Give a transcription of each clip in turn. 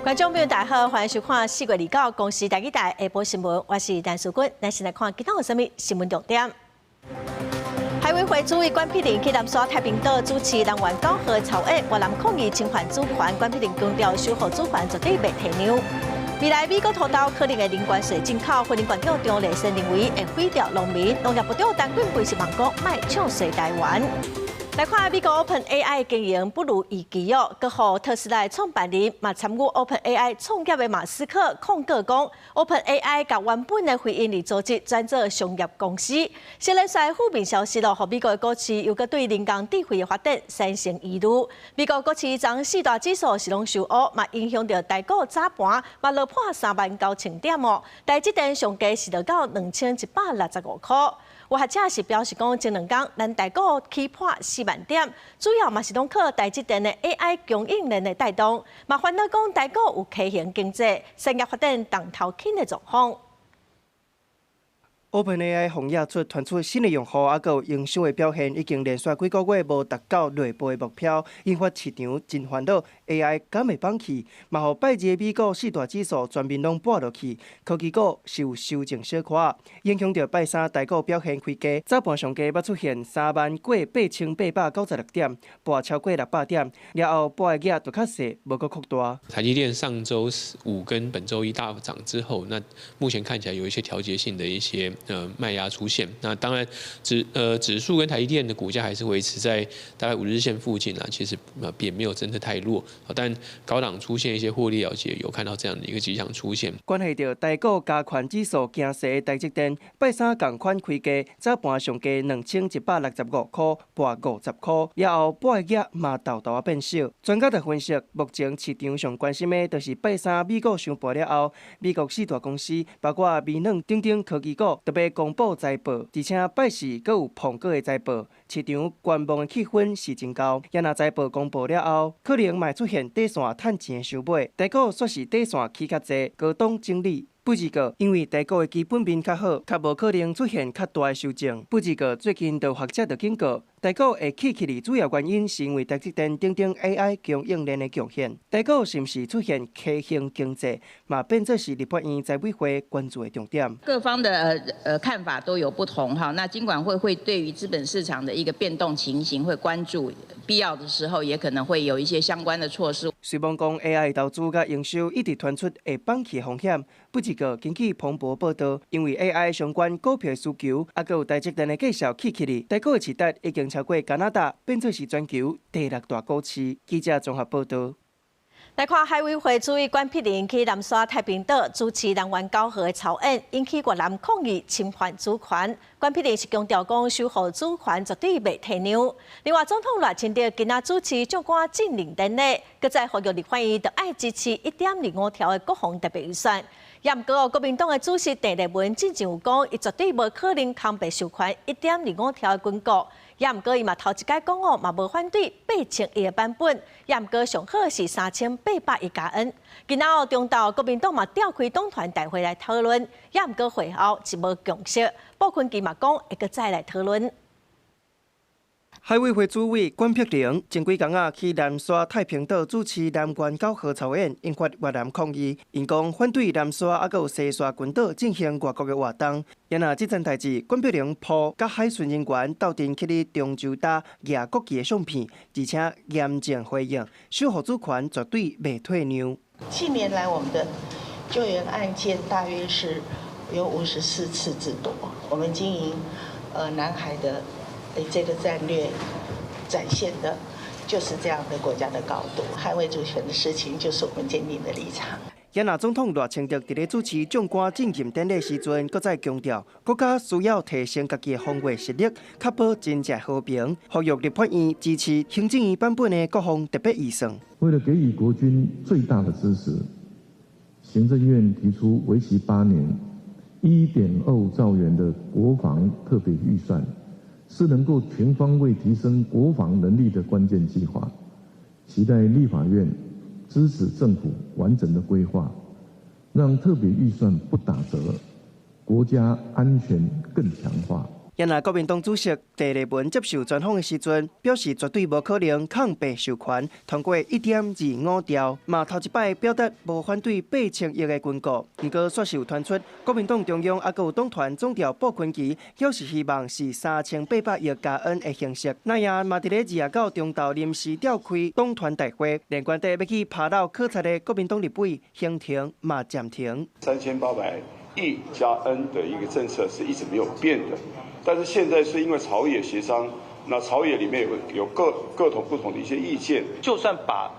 观众朋友，大家好，欢迎收看4月29公视台语台下晡新闻，我是陈淑君。咱先来看今天有什么新闻重点。海委会主委关碧玲去南沙太平岛主持人员交合草案，越南抗议侵犯主权。关碧玲强调，守护主权绝对袂退让。未来美国土豆可能会零关税进口，婚姻馆长张立生认为会毁掉农民。农业部长陈俊贵是盲讲，卖抢税台湾。来看美国 OpenAI 经营不如预期哦，佮互特斯拉创办人嘛参与 OpenAI 创业的马斯克控告讲 ，OpenAI 甲原本的非营利组织转做商业公司。新联赛负面消息咯，互美国的股市又佮对人工智慧的发展产生疑虑。美国股市昨四大指数是拢受压，嘛影响到台股早盘嘛落破39000点哦，台积电上价是落到2165块。有学者是表示讲，前2天咱台股起破4万点，主要嘛是拢靠台积电的 AI 供应链的带动，嘛烦恼讲台股有畸形经济、产业发展当头轻的状况。OpenAI 红野出传出新的用户，还有营收的表现，已经连续几个月无达到内部的目标，引发市场真烦恼。AI 敢会放弃？嘛，互拜日美股四大指数全面拢跌落去，科技股受修正小可，影响到拜三台股表现开低，早盘上价要出现38896点，跌超过600点，了后跌的额就较细，无够扩大。台积电上周五跟本周一大涨之后，那目前看起来有一些调节性的一些卖压出现。那当然指数跟台积电的股价还是维持在大概5日线附近啦，其实也没有真的太弱。但高档出现一些获利了结，有看到这样的一个迹象出现。关系到台股加权指数惊势的台积电，拜三同款开价，早盘上价2165块，跌50块，了后跌的额嘛豆豆变小。专家就分析，目前市场上关心的，就是拜三美股上盘了后，美国四大公司，包括微软等等科技股，特别公布财报，而且拜四阁有苹果的财报，市场观望的气氛是真高。也若财报公布了后，可能嘛出现短线趁钱的想买，台股却是短线起较济，高档整理。不止个，因为台股的基本面较好，较无可能出现较大的修正。不止个，最近有学者就警告，台股会起的主要原因是因为台积电等等 AI 供应链的贡献。台股是毋是出现畸形经济，嘛变作是立法院财委会关注的重点。各方的看法都有不同哈，那金管会对于资本市场的一个变动情形会关注，必要的时候也可能会有一些相关的措施。虽望讲 AI 投资甲营收一直传出会放弃风险，不止个根据彭博报道，因为 AI 相关股票需求，还有台积电的介绍起哩，台股的市值已经超过加拿大，变作是全球第6大股市。记者综合报道。来看海委会主委关碧玲去南沙太平岛主持人员交合的草案，引起越南抗议侵犯主权。关碧玲是强调讲，守护主权绝对袂退让。另外，总统赖清德今仔主持将官禁令典礼，搁再呼吁立法院要爱支持1.25条的国防特别预算。也毋过，国民党的主席郑丽文之前有讲，伊绝对无可能抗白授权1.25条的军告。也毋过，伊嘛头一届讲哦，嘛无反对8000亿的版本。也毋过，上好是3800亿加元。今仔哦，中昼国民党嘛召开党团大会来讨论。也毋过，会后是无共识。鲍坤基嘛讲会搁再来讨论。海委会主委关碧玲前几天去南沙太平岛主持南关交合草案，引发越南抗议。因讲反对南沙还有西沙群岛进行外国的活动。也若这件代志，关碧玲抱甲海巡人员斗阵去哩中州岛亚国旗的相片，而且严正回应守护主权绝对袂退让。近年来，我们的救援案件大约是有54次之多。我们经营南海的这个战略展现的就是这样的国家的高度，捍卫主权的事情就是我们坚定的立场。也若总统赖清德伫咧主持将官进任典礼时阵，搁再强调国家需要提升家己的防卫实力，确保真正和平，呼吁立法院支持行政院版本的国防特别预算。为了给予国军最大的支持，行政院提出为期8年1.25兆元的国防特别预算。是能够全方位提升国防能力的关键计划，期待立法院支持政府完整的规划，让特别预算不打折，国家安全更强化。也那国民党主席郑丽文接受专访的时阵，表示绝对无可能抗白授权通过1.25条，嘛头一摆表达无反对8,000亿的军购。不过，却是有传出国民党中央也有党团总调鲍坤奇表示希望是3800亿加恩的形式。那也嘛伫咧29中昼临时召开党团大会，连关地要去爬楼考察的国民党立委行程嘛暂停。3800亿加恩的一个政策是一直没有变的。 但是现在是因为朝野协商，那朝野里面有各种不同的一些意见。就算把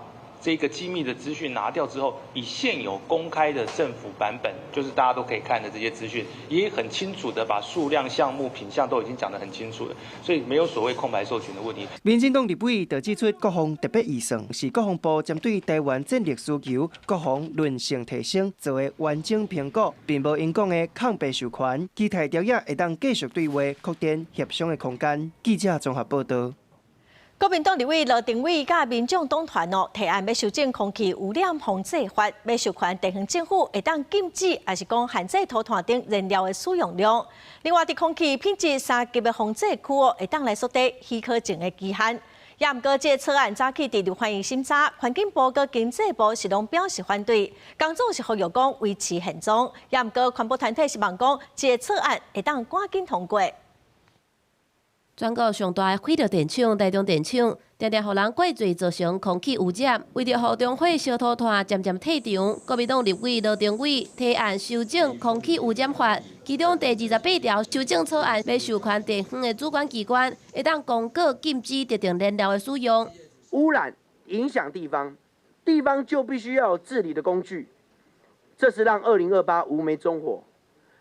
这个机密的资讯拿掉之后，以现有公开的政府版本，就是大家都可以看的这些资讯，也很清楚的把数量、项目、品项都已经讲得很清楚了，所以没有所谓空白授权的问题。民进党立委就指出，国防特别预算是国防部针对台湾战略需求、国防韧性提升做的完整评估，并无因讲的抗白授权。期待朝野会当继续对话，扩展协商的空间。记者综合报道。 国民党立委罗定伟甲民众党团提案要修正空气污染防治法，要授权地方政府会当禁止，还是讲限制涂炭等燃料的使用量。另外，伫空气品质3级的防治区会当来缩短许可证的期限。也毋过，这草案早起伫立法院审查，环境部佮经济部是拢表示反对，工总是呼吁讲维持现状。也毋过，环保团体希望讲，这草案会当赶紧通过。 全国上大的火力电厂台中电厂，常常互人过侪造成空气污染。为着互中火烧土炭渐渐退场，国民党立委罗定伟提案修正空气污染法，其中第28条修正草案要授权地方的主管机关，会当公告禁止特定燃料的使用。污染影响地方，地方就必须要有治理的工具，这是让2028无煤中火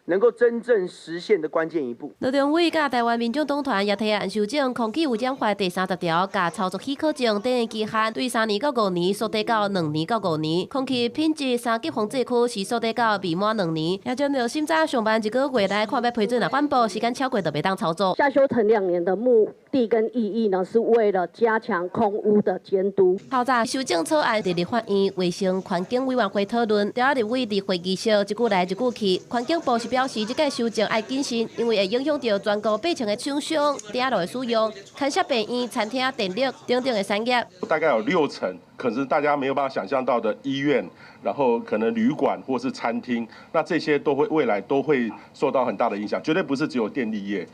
能够真正实现的关键一步。罗定伟甲台湾民众党团也提案修正空气污染法第30条，甲操作许可证等的期限对3年到5年缩短到2年到5年。空气品质3级防治区是缩短到未满2年，也将着审查上班1个月来看要批准啊，颁布时间超过就袂当操作。下修藤2年的目的跟意义呢，是为了加强空污的监督。透早修正草案伫立法院卫生环境委员会讨论，第二立委伫会议室一句来一句去，环境部是表示这个修正要谨慎，因为会影响到全国8,000个厂商、顶路的使用，牵涉病院、餐厅、电力等等的产业。大概有60%，可是大家没有办法想象到的医院，然后可能旅馆或是餐厅，那这些都会未来都会受到很大的影响，绝对不是只有电力业。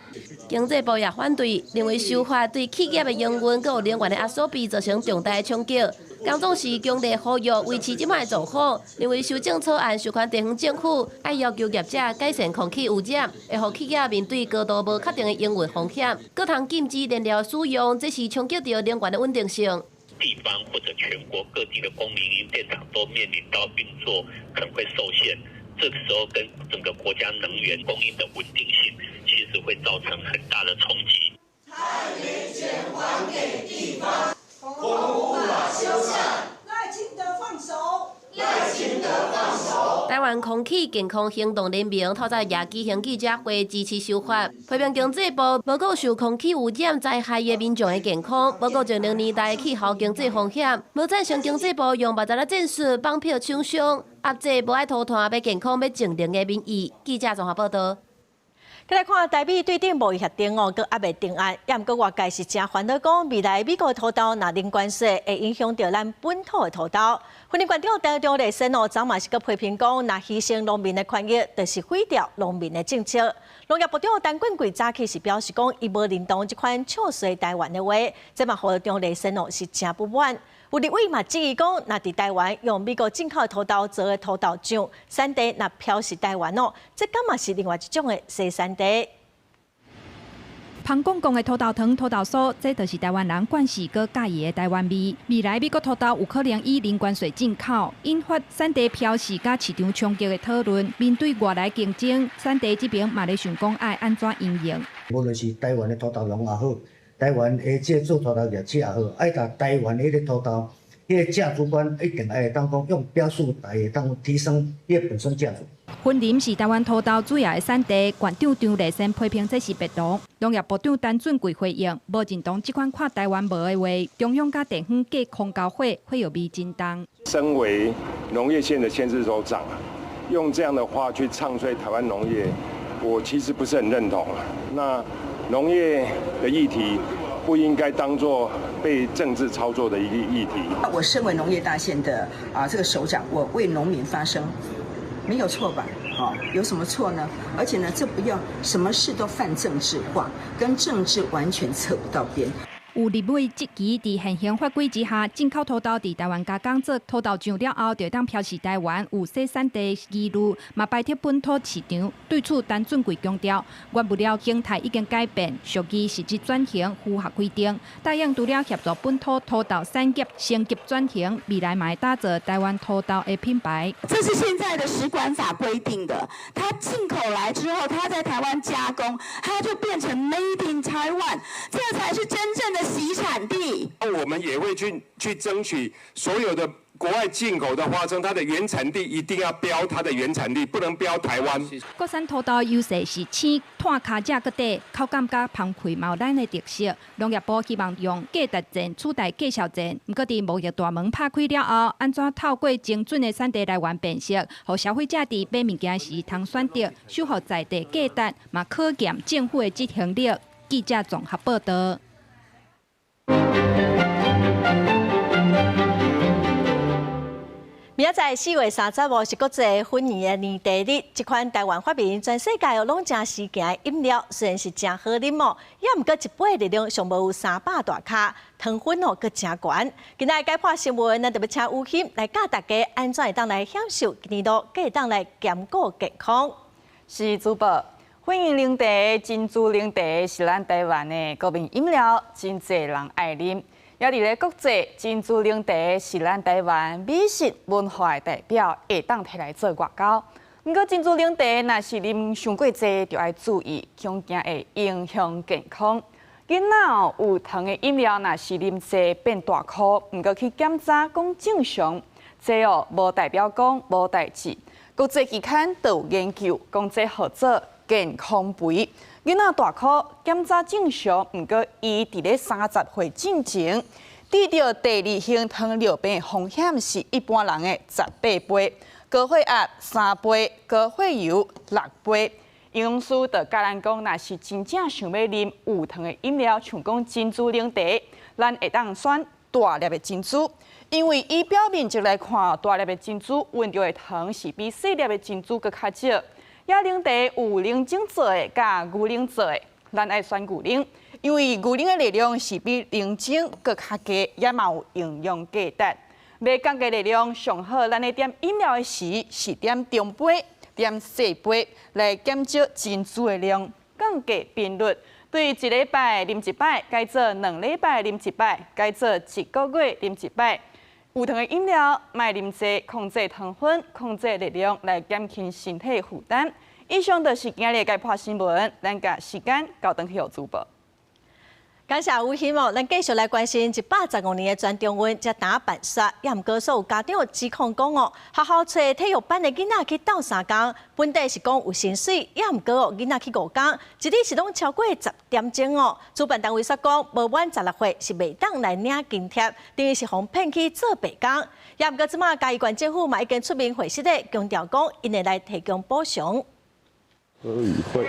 经济部也反对，认为修法对企业的营运佮有能源的压缩比造成重大的冲击。工总是强烈呼吁维持即摆的做法，认为修正草案授权地方政府要要求业者改善空气污染，会互企业面对高度无确定的营运风险，各通禁止燃料使用，这是冲击到能源的稳定性。地方或者全国各地的公民营电厂都面临到运作可能会受限，这个时候跟整个国家能源供应的稳定性，其实会造成很大的冲击。太明显还给地方。 空污法修正，赖清德放手，赖清德放手。台湾空气健康行动联盟透早夜举行记者会支持修法，批评经济部无顾受空气污染灾害的民众的健康，无顾20年代的气候经济风险，无赞成经济部用目前的战术绑票厂商，压制无爱涂炭、要健康、要净零的民意。记者综合报道。 再来看台美对顶贸易协定哦，佮还未定案，也毋过外界是真烦恼讲，未来美国的土豆若零关税，会影响到咱本土的土豆。婚姻馆长台中立生哦，早嘛是佮批评讲，若牺牲农民的权益，就是毁掉农民的政策。农业部长陈俊贵早起是表示讲，伊无认同这款错税台湾的话，这嘛和中立生哦是真不满。 有立委嘛质疑讲，若伫台湾用美国进口的土豆做的土豆酱，产地若标示台湾哦，这敢嘛是另外一种的西产地。香港讲的土豆糖、土豆酥，这就是台湾人惯习佮介意的台湾味。未来美国土豆有可能以零关税进口，引发产地标示甲市场冲击的讨论。面对外来竞争，产地这边嘛咧想讲爱安怎运用。无论是台湾的土豆农也好。 台湾的这做土豆业者也好，爱甲台湾的迄个土豆，迄个价主管一定爱当讲用标示来当提升迄个本身价值。云林是台湾土豆主要的产地，馆长张立生批评这是白图。农业部长陈俊贵回应，无认同这款看台湾无的话，中央甲地方计空交会会有味真重。身为农业县的县市首长，用这样的话去唱衰台湾农业，我其实不是很认同。那农业的议题不应该当作被政治操作的一个议题。我身为农业大县的这个首长，我为农民发声，没有错吧？有什么错呢？而且呢，这不要什么事都泛政治化，跟政治完全扯不到边。有立委积极伫现行法规之下，进口土豆伫台湾加工做土豆酱了后，就当标示台湾有生产地记录，嘛摆脱本土市场。对此，陈俊贵强调，原物料形态已经改变，属于实质转型符合规定。答应除了协助本土土豆产业升级转型，未来嘛会打造台湾土豆的品牌。这是现在的食管法规定的，它进口来之后，它在台湾加工，它就变成 Made in Taiwan， 这才是真正的洗产地。我们也会去争取所有的国外进口的花生，它的原产地一定要标它的原产地，不能标台湾。国产土豆优势是青、炭卡架个底，口感甲芳脆嘛有咱的特色。农业部希望用价值战取代价销战，不过伫贸易大门拍开了后，安怎透过精准的产地来源辨识，让消费者伫买物件时通选择守护在地价值，嘛考验政府的执行力。记者综合报道。明仔载4月30日是国际婚宴的年地日，这款台湾发明全世界拢真时行的饮料，虽然是真好啉哦，也毋过一杯热量上无有300大卡，糖分哦阁真悬。今仔解破新闻，咱特别请吴鑫来教大家安怎会当来享受今年度，更会当来兼顾健康。是主播，欢迎冷茶、珍珠冷茶是咱台湾的国民饮料，真侪人爱啉。也伫咧国际，珍珠冷茶是咱台湾美食文化的代表，会当摕来做外交。不过珍珠冷茶若是啉伤过济，就要注意，恐惊会影响健康。囡仔有糖的饮料，若是啉济变大颗，不过去检查讲正常，这无代表讲无代志。国际期刊都有研究，讲这号做健康肥。囡仔大颗检查正常，不过伊伫咧30岁进前，得到第2型糖尿病的风险是一般人的18倍，高血压3倍，高血油6倍。营养师就教咱讲，若是真正想要啉有糖的饮料，像讲珍珠冷茶，咱会当选大粒的珍珠，因为以表面积来看，大粒的珍珠混着的糖是比细粒的珍珠搁较少。野冷茶有牛精做的，甲牛奶做的，咱爱选牛奶，因为牛奶的热量是比牛精搁较低，也嘛有营养价值。要降低热量上好，咱咧点饮料的时是点中杯、点细杯来减少珍珠的量，降低频率。对1礼拜啉1摆，改做2礼拜啉1摆，改做1个月啉1摆。有糖的饮料，莫啉济，控制糖分，控制热量，来减轻身体负担。以上就是今日的解破新闻，咱甲时间交转去主播。感谢吴鑫哦，咱继续来关心115年的全中运才打办煞，也毋过所有家长指控讲哦，学校找体育班的囡仔去斗3工，本地是讲有薪水，也毋过哦，囡仔去5工，一日是拢超过10点钟哦。主办单位说讲，无满16岁是袂当来领津贴，等于是互骗去做白工。也毋过即马嘉义县政府嘛已经出面回信咧，强调讲，因会来提供补偿。俄语会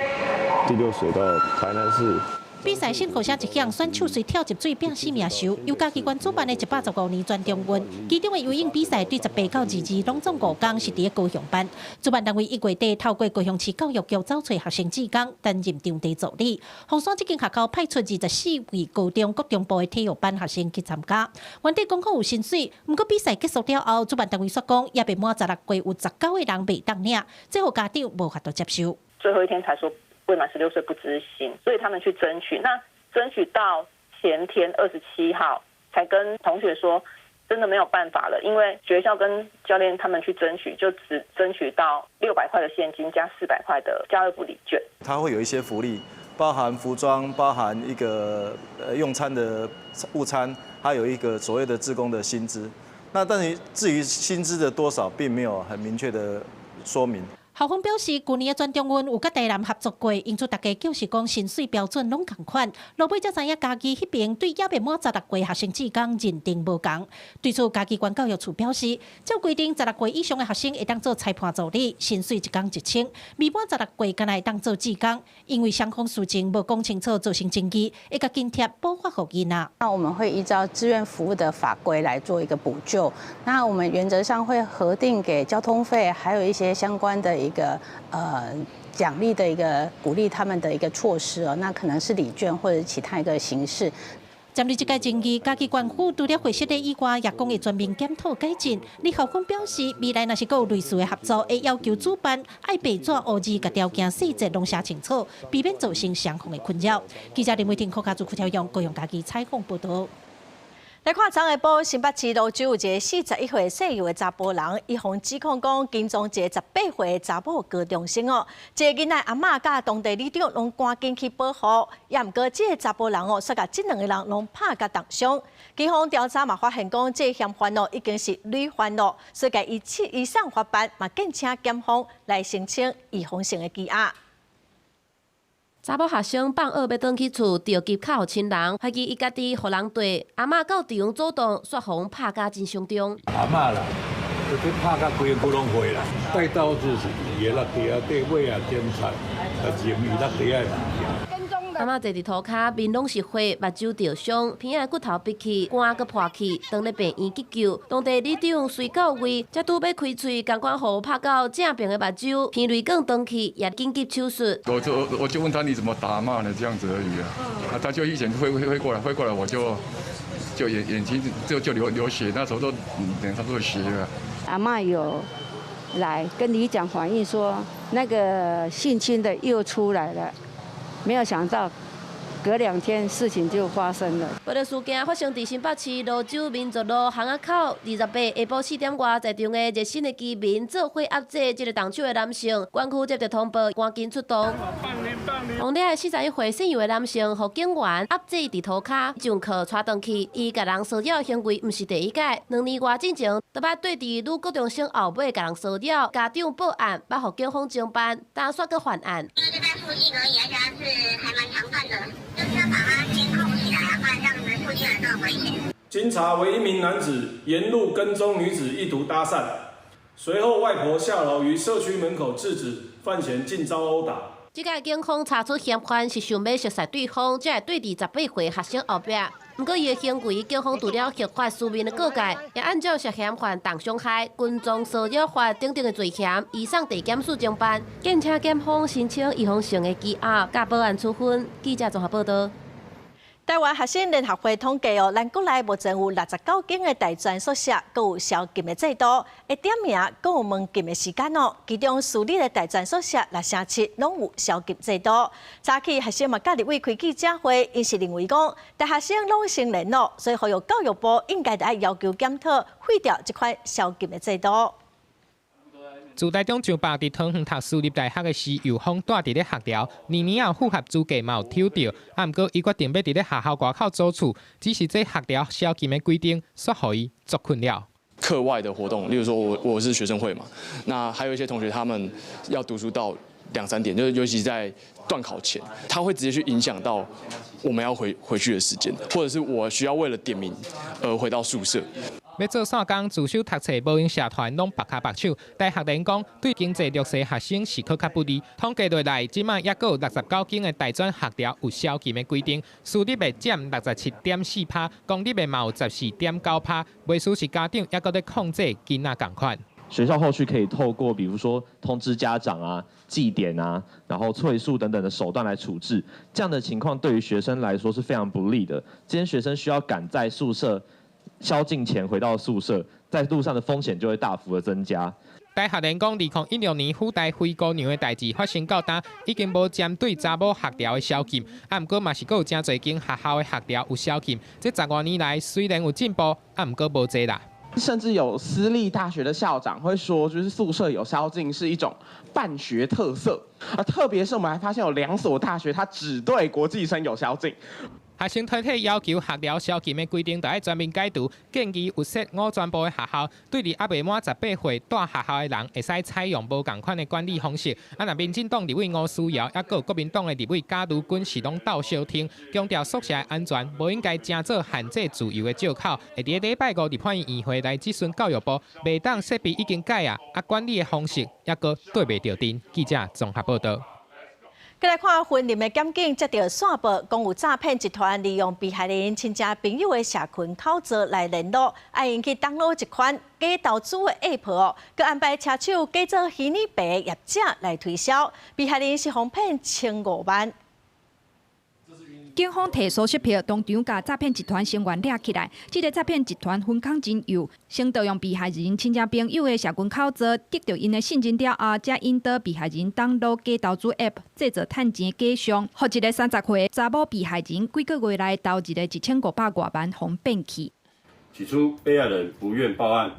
第6水到台南市。比赛新课写一项选手随跳入水拼死命游，由嘉义县主办的115年全中运，其中的游泳比赛对18到22拢总5工是伫咧高雄办。主办单位1月底透过高雄市教育局找找学生志工担任场地助理，红山这间学校派出24位高中各中部的体育班学生去参加。原底讲好有薪水，不过比赛结束了后，主办单位说讲也未满16岁有19个人未当领，这互家长无法度接受。最后一天才说未满16岁不执行，所以他们去争取。那争取到前天27号，才跟同学说，真的没有办法了，因为学校跟教练他们去争取，就只争取到600块的现金加400块的家乐福礼券。它会有一些福利，包含服装，包含一个用餐的午餐，还有一个所谓的志工的薪资。那但是至于薪资的多少，并没有很明确的说明。校方表示，去年的全中运有甲台南合作过，因此大家就是讲薪水标准拢同款。落尾才知影家己迄边对也未满16岁学生志工认定无同。对此，家己县教育处表示，照规定16岁以上的学生会当做裁判助理，薪水1工1000；未满16岁，敢若会当做志工。因为双方事情无讲清楚，造成争议，会甲津贴补发给囡仔。那我们会依照志愿服务的法规来做一个补救。那我们原则上会核定给交通费，还有一些相关的一个奖励的一个鼓励他们的一个措施哦，那可能是礼券或者其他一个形式。针对这个争议，家己县府除了会设立以外，也讲会全面检讨改进。李校方表示，未来若是有类似的合作，会要求主办爱白纸黑字，甲条件细节拢写清楚，避免造成双方的困扰。记者林伟霆、柯家祖、条用高雄家己采访报道。来看昨下晡，新北市路州有一个41岁姓尤的查甫人，伊互指控讲跟踪一个18岁的查某高中生哦，这个囡仔阿嬷甲当地里长拢赶紧去保护，也毋过这个查甫人哦，煞甲这2个人拢拍甲重伤。警方调查嘛发现讲，这嫌犯哦已经是累犯咯，所以甲移送法办，嘛敬请检方来申请预防性的羁押。查某学生放学要转去厝，着急卡互亲人，怀疑伊家己互人对阿嬷到地方走动，煞互拍甲真伤重。阿嬷啦，就去拍甲规个骨拢毁啦，带刀就是伊个落地啊，底尾啊检查，啊入伊落地啊物件。阿嬷坐伫涂骹，面拢是血，目睭着伤，鼻仔骨头闭起，肝阁破去，当咧病院急救。当地里长随到位，才拄要开喙，赶快互拍到正病的目睭，鼻泪管断去，也紧急手术。我就问他你怎么打阿嬷呢？这样子而已啊。他就一拳挥过来，我就眼睛就流血，那时候都脸上都有血了。阿嬷有来跟里长反映说，那个性侵的又出来了。没有想到，隔2天事情就发生了。为了事件发生在新北市路州民族路巷仔口28下晡4点外，在场的热心的居民做伙压制这个动手的男性，县区接到通报，赶紧出动。红领的41岁姓尤的男性，被警员压制伫涂骹，上课带回去。伊甲人骚扰的行为，毋是第一届，2年外之前，都捌对伫女高中生后尾甲人骚扰，家长报案，捌互警方侦办，但煞搁犯案。因为就在附近而已，而且他是还蛮常犯的，就是要把他监控起来啊，不然这样子附近人都很危险。经查为一名男子沿路跟踪女子，意图搭讪，随后外婆下楼于社区门口制止，犯嫌竟遭殴打。即个警方查出嫌犯是想要熟识对方，才会对伫18岁学生后壁。不过伊的行为，警方除了刑法书面的告诫，也按照涉嫌犯动伤害、群众骚扰法等等的罪嫌，移送地检署侦办，敬请检方申请预防性的羁押，甲保安处分。记者综合报道。台湾学生联合会统计哦，咱国内目前有69间的大专宿舍，阁有宵禁的制度，会点名，阁有门禁的时间哦。其中私立的大专宿舍6成7拢有宵禁制度。早起学生嘛，家己为开记者会，因是认为讲，大学生拢成年咯，所以呼吁教育部应该要要求检讨废掉这款宵禁的制度。自台中上北伫桃园读私立大学的时，又封带伫咧学寮，年后复合资格嘛有抽到，毋过伊决定要伫咧学校外口租厝，只是这学寮宵禁的规定，煞互伊足困扰。课外的活动，例如说我是学生会嘛，那还有一些同学他们要读书到2、3点，就是尤其在段考前，他会直接去影响到我们要回去的时间，或者是我需要为了点名而回到宿舍。要做啥工，自首读册无用社团拢白卡白手。大学联讲对经济弱势学生是苛刻不利。统计落来，即卖也阁有69间的大专学寮有宵禁的规定，私立的占67.4%，公立的嘛有14.9%。未输是家长也阁在控制囡仔共款。学校后续可以透过比如说通知家长啊、记点啊，然后催诉等等的手段来处置。这样的情况对于学生来说是非常不利的。今天学生需要赶在宿舍宵禁前回到宿舍，在路上的风险就会大幅的增加。大学联讲，2016年附带灰姑娘的代志发生到今，已经无针对查某学寮的宵禁，啊，毋过嘛是阁有真侪间学校的学寮有宵禁。这10多年来虽然有进步，啊，毋过无济啦。甚至有私立大学的校长会说，就是宿舍有宵禁是一种办学特色，特别是我们还发现有2所大学，它只对国际生有宵禁。学生团体要求学寮宵禁的规定，要全面解除，建议有设五专部的学校，对离还未满18岁带学校的人，会使采用无同款的管理方式。若民进党立委吴思瑶，还有国民党的立委贾如君是拢斗相挺，强调宿舍的安全，无应该真做限制自由的借口。会伫礼拜5立法院议会来质询教育部，未当设备已经改啊，管理的方式还阁对袂着阵。记者综合报道。再来看婚姻的检警接到线报，讲有诈骗集团利用被害人亲戚朋友的社群口罩来联络，爱因去登录一款假投资的 App 哦，佮安排车手假做虚拟币的业者来推销，被害人是哄骗1500万。警方提搜索票，当场甲诈骗集团成员抓起来。这个诈骗集团分工真幼，先盗用被害人亲戚朋友的社群口罩，得到因的信任了后，才引导被害人登录假投资 App， 制作趁钱假象，互一个30岁查某被害人几个月来投一个1500多万，互骗去。起初，被害人不愿报案，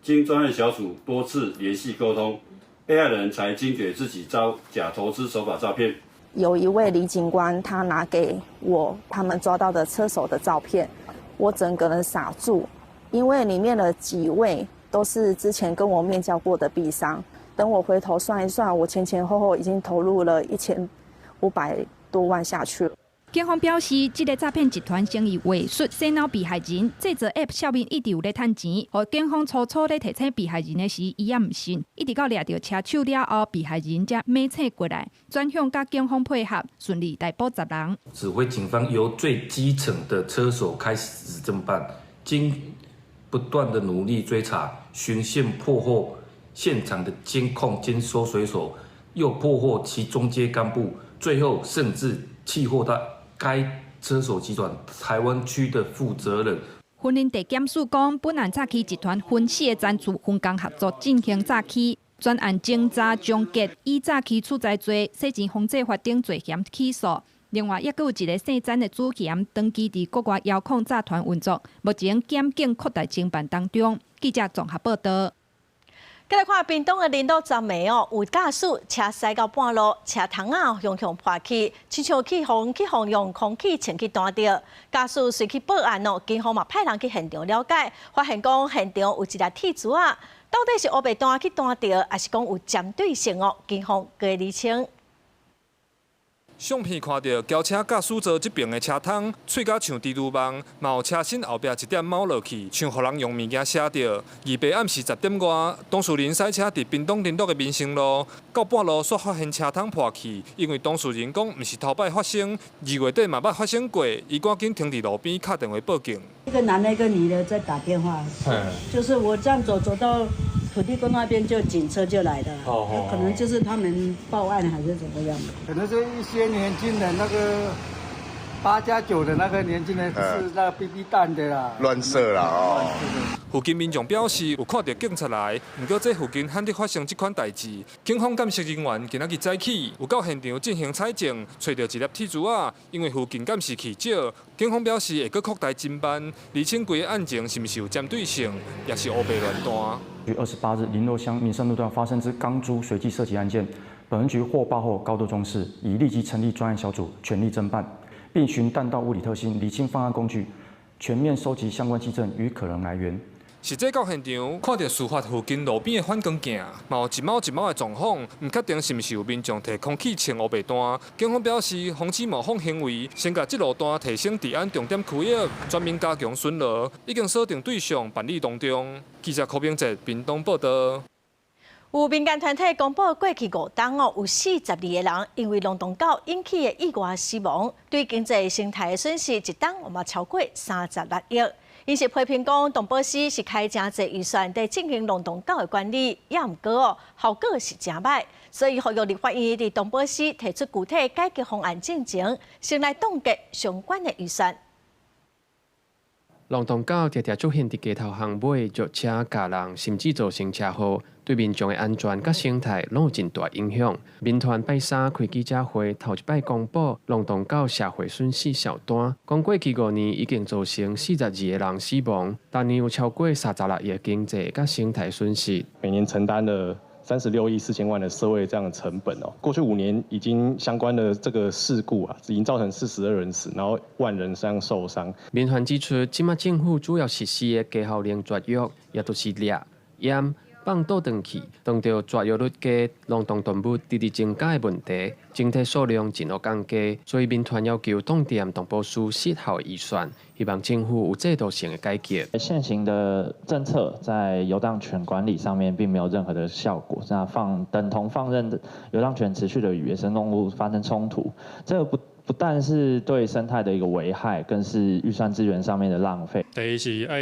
经专案小组多次联系沟通，被害人才惊觉自己遭假投资手法诈骗。有一位李警官，他拿给我他们抓到的车手的照片，我整个人傻住，因为里面的几位都是之前跟我面交过的币商。等我回头算一算，我前后已经投入了1500多万下去了。警方表示，这个诈骗集团生意伪术洗脑被害人，制作 App 上面一直有咧趁钱。和警方初初咧提醒被害人的时，伊也唔信，一直到掠到车手了后，被害人才买车过来，转向甲警方配合，顺利逮捕10人。指挥警方由最基层的车手开始侦办，经不断的努力追查、循线破获现场的监控兼收水手，又破获其中阶干部，最后甚至契获到该车手集团台湾区的负责人。婚姻地检署讲，本案诈欺集团分4个专处分工合作进行诈欺，专案侦查终结，以诈欺处在罪、洗钱防治法等罪嫌起诉。另外，也有一个姓詹的主嫌登记伫国外遥控诈团运作，目前检警扩大侦办当中。记者综合报道。再来看屏东的林道站暝哦，有驾驶车驶到半路，车窗啊向破去，亲像起风用空气清气弹着。驾驶随去报案哦，警方嘛派人去现场了解，发现讲现场有一粒铁珠啊，到底是乌白弹去弹着，还是讲有针对性哦？警方加厘清。相片看到轿车驾驶座这边的车窗碎甲像蜘蛛网，嘛有车身后壁一点猫落去，像互人用物件写着。二白暗时10点外，董事人驶车伫屏东林道的民生路，到半路煞发现车窗破去，因为董事人讲毋是头摆发生，2月底嘛捌发生过，伊赶紧停伫路边敲电话报警。一个男的，一个女的在打电话，就是我这样走到土地公那边，就警车就来了，可能就是他们报案还是怎么样？可能是一些年轻人，那个8+9的那个年轻人是那个 BB 弹的啦，乱射啦哦。附近民众表示有看到警察来，不过这附近罕得发生这款代志。警方监视人员今仔日早起有到现场进行采证，找到一粒铁珠啊，因为附近监视器少，警方表示会搁扩大侦办，厘清规个案情是毋是有针对性，也是乌白乱弹。于28日林洛乡民生路段发生之钢珠随机射击案件，本分局获报后高度重视，已立即成立专案小组，全力侦办，并循弹道物理特性厘清犯案工具，全面收集相关迹证与可能来源。实际到现场，看到事发附近路边的反光镜，嘛有一猫一猫的状况，唔确定是毋是有民众摕空气清乌白弹。警方表示，防止冒犯行为，先甲这路段提升治安重点区域，全面加强巡逻，已经锁定对象办理当中。记者柯炳哲，屏东报道。有民间团体公布，过去5天有42个人因为龙洞狗引起的意外死亡，对经济生态的损失一天嘛超过36亿。因是批评讲，动保司是开真侪预算在进行龙洞狗的管理，也毋过效果是真歹，所以呼吁立法院伫动保司提出具体改革方案进前，先来冻结相关的预算。龙洞狗常常出现伫街头巷尾、脚车、架人，甚至造成车祸，对民众的安全甲生态拢有真大影响。民团拜三开记者会，头一摆公布龙洞狗社会损失小单，讲过去5年已经造成42个人死亡，当年有超过36亿经济甲生态损失。每年承担了36亿4千万的社会这样的成本哦。过去5年已经相关的这个事故啊，已经造成42人死，然后1万人受伤。民团指出，即马政府主要实施的加效令绝育，也都是掠、淹、放倒转去，当着绝育率低、冷冻动物直直增加的问题，整体数量真恶降低。所以民团要求动店动保署适后预算，希望政府有制度性的改革。现行的政策在游荡犬管理上面并没有任何的效果，那等同放任游荡犬持续的与野生动物发生冲突，这个不但是对生态的一个危害，更是预算资源上面的浪费。第一是要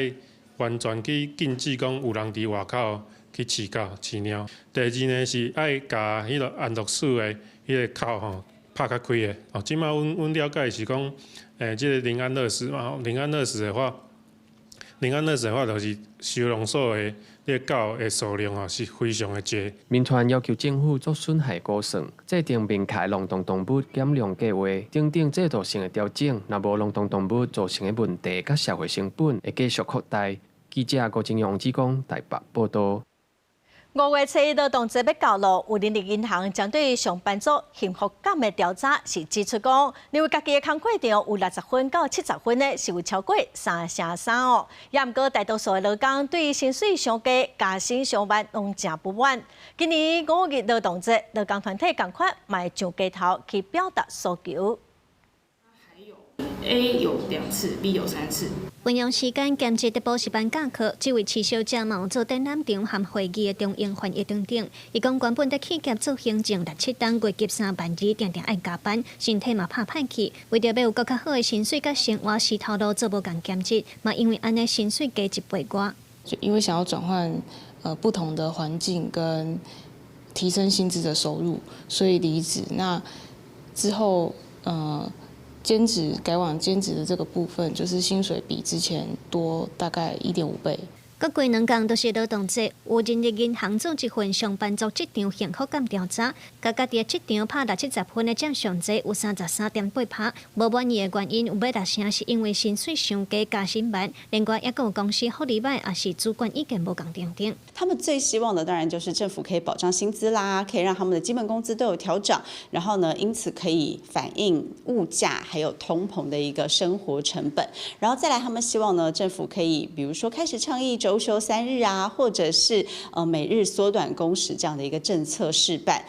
完全去禁止讲有人伫外口去饲狗、饲猫。第二呢是要甲迄个安乐死的迄个口吼拍较开的。哦，即马阮了解是讲，即个临安乐死嘛，临安乐死的话就是收容所的迄个狗的数量哦是非常的多。民团要求政府做损害估算，制定明确冷冻动物减量计划，等等制度性的调整。若无冷冻动物造成的问题甲社会成本会继续扩大。记者郭金勇、台北报道。5月7日劳动节要到咯，有人力银行将对上班族幸福感的调查是指出讲，认为家己的工作场有60分到70分的是有超过3成3哦。也毋过大多数的劳工对薪水上低、加薪上慢拢真不满。今年5月劳动节，劳工团体共款嘛上街头去表达诉求。A 有2次 ，B 有3次。运用时间兼职的补习班教课，这位持小姐嘛做展览场和会议的中英翻译等等。伊讲原本在企业做行政6、7档，月级3万2，常常爱加班，身体嘛怕歹去。为着要有更较好的薪水甲生活，时头路做无共兼职，嘛因为安尼薪水加1倍外。就因为想要转换不同的环境跟提升薪资的收入，所以离职。那之后兼职改往兼职的这个部分，就是薪水比之前多大概1.5倍。各过2天都是劳动节，有人力银行做一份上班族职场幸福感调查，甲家己的职场拍60-70分的占上侪有33.8%。无满意的原因有80%是因为薪水上低、加薪慢，另外也有公司福利歹，也是主管意见无共等等。他们最希望的当然就是政府可以保障薪资啦，可以让他们的基本工资都有调整，然后呢，因此可以反映物价还有通膨的一个生活成本。然后再来，他们希望呢，政府可以比如说开始倡议周休3日啊，或者是每日缩短工时这样的一个政策示范。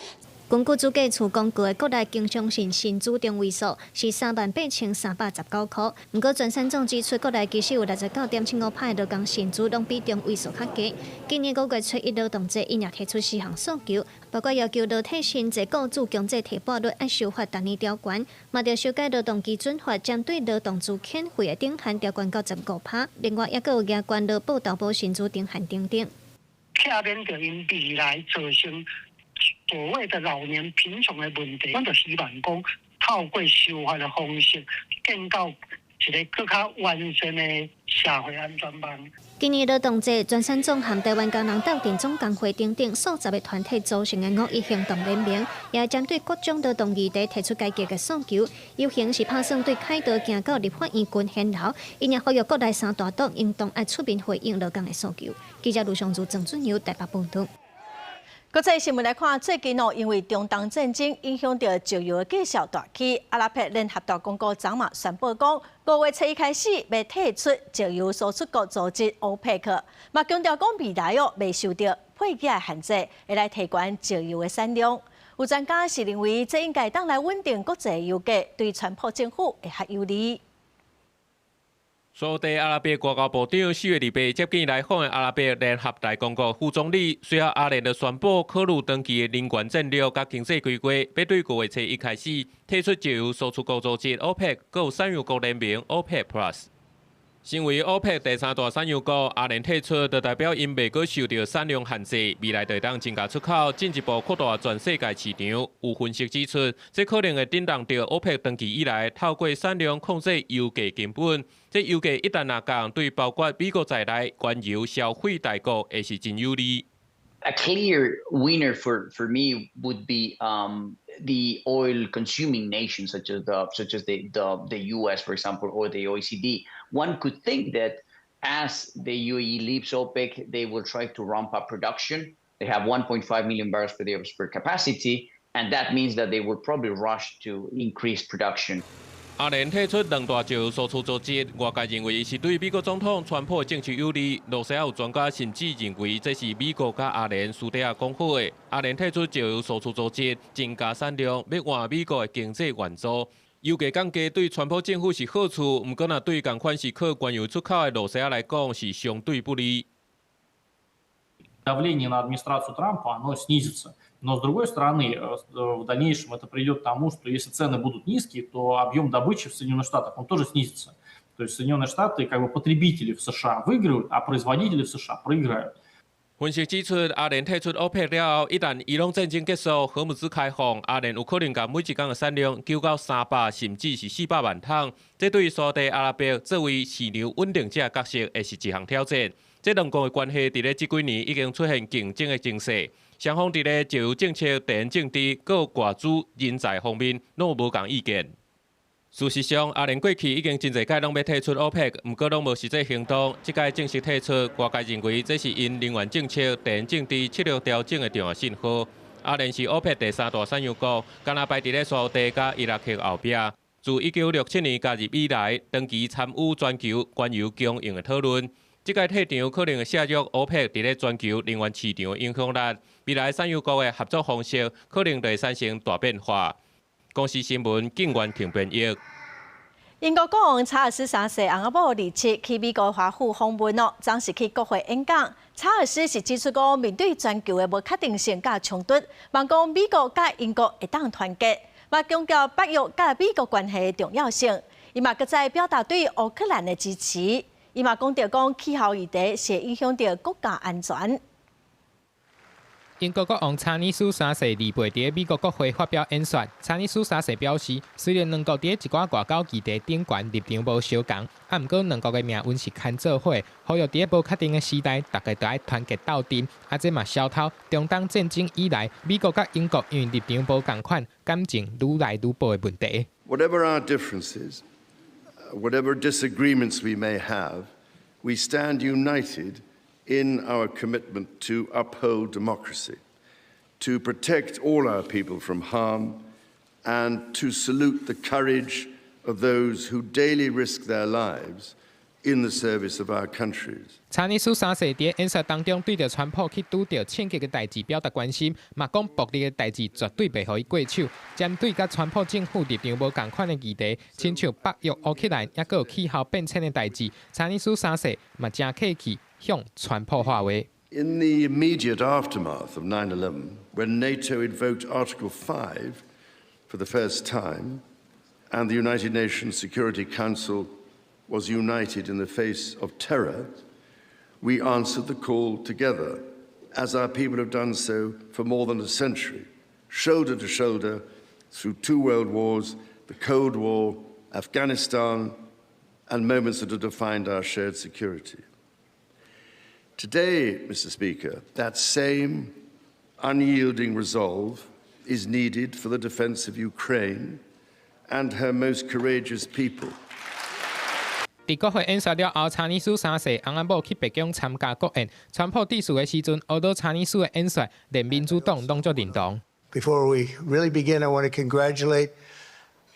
根据主计处公布的国内经常性薪资中位数是38319块，不过全省总指出，国内其实有69.75%的劳工薪资拢比中位数较低。今年5月7日劳动节，因也提出4项诉求，包括要求劳体薪资雇主强制提报率要修法12年条款，嘛要修改劳动基准法，针对劳动资遣费的顶限条款到15%，另外也有加关劳保投保薪资顶限等等。避免着因未来造成所谓的老年贫穷的问题，我就希望讲透过修法的方式，建构一个更加完善的社会安全网。今年劳动节，全省总和台湾工人斗阵总工会等等数十个团体组成的5.1行动联盟，也针对各种劳动议题提出改革的诉求。游行是打算对开刀行到立法院群献楼，因也呼吁国内3大党应当爱出面回应劳工的诉求。记者卢尚珠、郑准由台北报道。国际新闻来看，最近因为中东战争影响到石油的计销大起，阿拉伯联合大公国昨晚宣布讲，5月7日开始要退出石油输出国组织 OPEC， 嘛强调讲未来未受到配给的限制，会来提高石油的产量。有专家是认为，这应该当来稳定国际油价，对川普政府会较有利。沙地阿拉伯外交部长4月28接见来访的阿拉伯联合大公国副总理，随后阿联就宣布考虑长期的能源战略甲经济规划，要对5月7日开始退出石油输出国组织 OPEC， 还有产油国联盟 OPEC Plus。身为 OPEC 第3大产油国，阿联退出，就代表因未阁受到产量限制，未来就当增加出口，进一步扩大全世界市场。有分析指出，这可能会震荡到 OPEC 长期以来透过产量控制油价根本。这油价一旦下降，对包括美国在内原油消费大国也是真有利。A clear winner for me would be the oil-consuming nations, such as the U.S., for example, or the OECD. One could think that as the UAE leaves OPEC, they will try to ramp up production They have 1.5 million barrels per day of spare capacity, and that means that they will probably rush to increase production. 阿联提出两大石油输出组织，外界认为伊是对美国总统川普的政策有利。罗西亚有专家甚至认为这是美国甲阿联私底下讲好的。阿联提出石油输出组织增加产量，要换美国的经济援助。油价降低对川普政府是好处，不过若对同款是靠原油出口的罗西亚来讲是相对不利。 Давление на администрацию Трампа, оно снизится. Но, с другой стороны, в дальнейшем это придет к тому, что если цены будут низкие, то объем добычи в Соединенных Штатах, он тоже снизится. То есть Соединенные Штаты, как бы потребители в США выигрывают, а производители в США проиграют. 分析指出，阿联退出 OPEC 了后，一旦伊朗战争结束、荷姆兹开放，阿联有可能将每一天的产量救到300甚至是400万桶。这对沙特阿拉伯作为市场稳定者角色，会是一项挑战。这两国的关系，伫咧这几年已经出现竞争的形势。双方伫咧石油政策、地缘政治、各外资人才方面，拢有无同意见。 事实上，阿联过去已经真侪届拢要退出 OPEC， 不过拢无实际行动。这届正式退出，外界认为这是因能源政策、地缘政治策略调整的重要信号。阿联是 OPEC 第3大产油国，敢若排伫咧沙特甲伊拉克后壁。自1967年加入以来，长期参与全球原油供应的讨论。这届退场可能会削弱 OPEC 伫咧全球能源市场的影响力。未来产油国的合作方式可能会产生大变化。 公司新闻警员听编译。英国国王查尔斯3世翁仔某27去美国华府访问咯，暂时去国会演讲。查尔斯是指出讲，面对全球的无确定性甲冲突，望讲美国甲英国会当团结，嘛强调北约甲美国关系的重要性。伊嘛搁再表达对乌克兰的支持。伊嘛讲到讲气候议题是影响到国家安全。 英国国王查尔斯3世2月伫美国国会发表演说。查尔斯3世表示，虽然两国伫一寡外交议题顶悬立场无相同，啊，毋过两国的命运是牵做伙，呼吁伫无确定的时代，大家都爱团结斗阵。啊，这嘛消透中东战争以来，美国甲英国因为立场无共款，感情愈来愈薄的问题。Whatever our differences, whatever disagreements we may have, we stand united. In our commitment to uphold democracy, to protect all our people from harm, and to salute the courage of those who daily risk their lives in the service of our countries. 查尔斯3世伫演说当中，对着川普去拄着枪击的代志表达关心，嘛讲暴力的代志绝对袂互伊过手。针对甲川普政府立场无共款的议题，亲像北约、乌克兰，抑个有气候变迁的代志，查尔斯3世嘛真客气。 向川普话话。In the immediate aftermath of 9/11, when NATO invoked Article 5 for the first time, and the United Nations Security Council was united in the face of terror, we answered the call together, as our people have done so for more than a century, shoulder to shoulder through 2 world wars, the Cold War, Afghanistan, and moments that have defined our shared security. Today, Mr. Speaker, that same unyielding resolve is needed for the defense of Ukraine and her most courageous people. 伫国会演说了后，查尔斯3世翁仔某去白宫参加国宴。川普致辞的时阵，学到查尔斯的演说，连民主党拢足认同。Before we really begin, I want to congratulate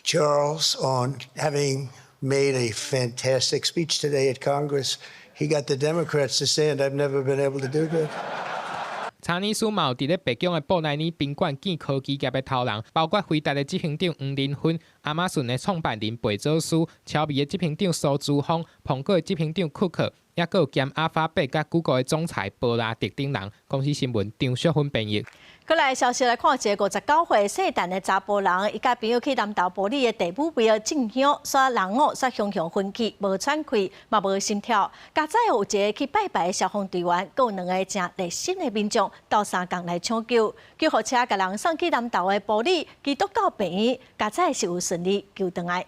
Charles on having made a fantastic speech today at Congress. He got the Democrats to stand. I've never been able to do that. 查尔斯嘛有伫咧白宫的布莱尼宾馆见科技业的头人，包括辉达的执行长黄仁勋、亚马逊的创办人贝佐斯、乔比的执行长苏姿丰、苹果的执行长库克，也有兼阿法贝甲 Google 的总裁布拉迪等人。公司新闻张淑芬编译。过来消息来看，一个59岁姓陈的查甫人，伊甲朋友去南投埔里的地母庙进香，煞人哦，煞雄雄昏气，无喘气，嘛无心跳。加再有一个去拜拜的消防队员，佮有2个正热心的民众到三港来抢救，救护车甲人送去南投的埔里基督教病院，加再是有顺利救回来。